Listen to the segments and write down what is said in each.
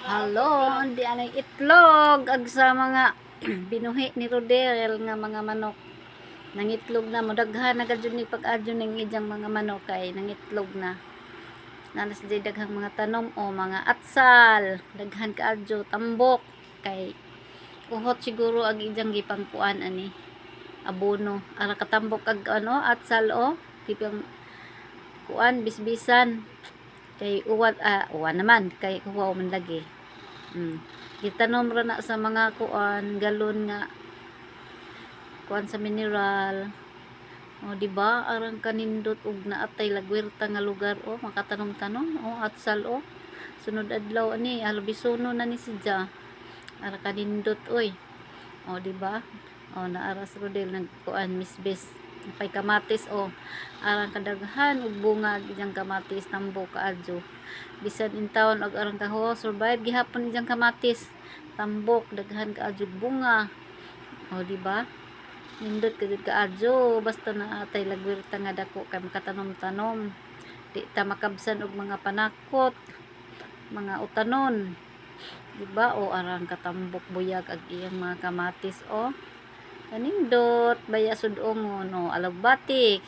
Halo, di anay itlog ag sa mga binuhi ni Rodel nga mga manok. Nangitlog na mo daghan na gadyo ni pag-adyo ning ijang mga manok kay nangitlog na. Nanas di daghang mga tanom o mga atsal, daghan kaadyo tambok kay uhot siguro ag ijang gipangkuan ani abono. Ara katambok ag ano atsal o tipang kuan bisbisan kay uwan naman kay kuha man lagi. Gitanom ra na sa mga kuan galon nga kuan sa mineral. O di ba arang kanindot ug naatay lagwerta nga lugar o makatanom-tanom o atsal o sunod adlaw ani albisono na ni sidya. Ara kanindot oy. O di ba? O naaras rodel nagkuan misbes pay kamatis o arang kadaghan ug bunga ijang kamatis tambo kaadyo bisan in town og arang kaho survive gihapon ijang kamatis tambok daghan kaadyo bunga o di ba nindot kadyo kaadyo basta naatay lagwirta nga dako kay makatanom-tanom di ta makabsan og mga panakot mga utanon di ba o arang katambok buyag ag iyang mga kamatis o kanindot baya sudongon no alugbati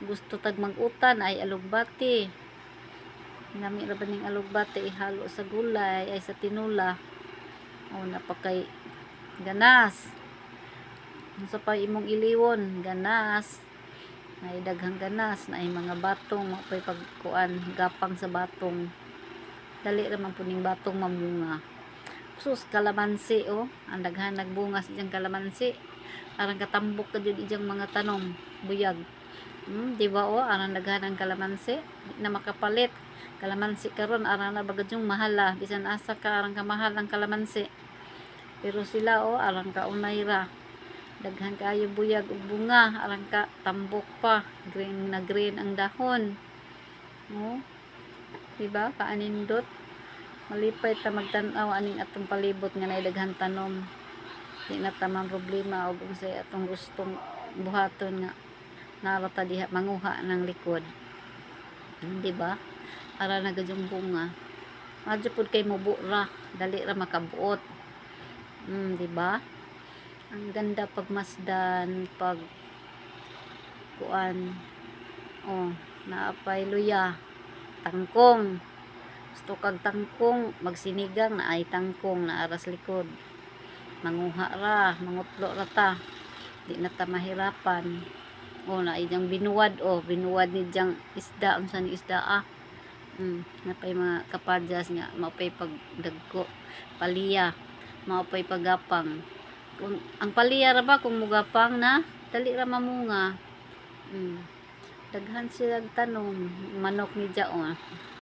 gusto tag mag-utan ay alugbati nami ra ba ning alugbati ihalo sa gulay ay sa tinula o napakay ganas unsa pa imong iliwon ganas ay daghang ganas na ay mga batong mapay pagkuan gapang sa batong dali ra man puning batong mamunga sus kalamansi o ang daghan nagbunga sa iyang kalamansi arang katambok ka jud ijang mga tanom buyag di ba o arang daghan ang kalamansi di na makapalit kalamansi karon arang na bagadyong mahala bisan asa ka arang kamahal ang kalamansi pero sila o arang kaunay ra daghan kaayo buyag ug bunga arang ka tambok pa green na green ang dahon o di ba kaanindot malipay ta magtan-aw aning atong palibot nga nay daghan tanom di na tamang problema og unsay atong gustong buhaton nga narata diha manguha ng likod di ba ara na gadyong bunga madyo pud kay mubura dali ra makabuot di ba ang ganda pagmasdan pag kuan oh naapay luya tangkong gusto kag tangkong magsinigang na ay tangkong na aras likod manguha ra mangutlo ra ta di na ta mahirapan o na ijang binuwad o binuwad ni jang isda unsa ni isda napay mga kapadyas nga maupay pagdagko paliya maupay pagapang kung ang paliya ra ba kung mugapang na dali ra mamunga daghan sila tanom manok ni jaon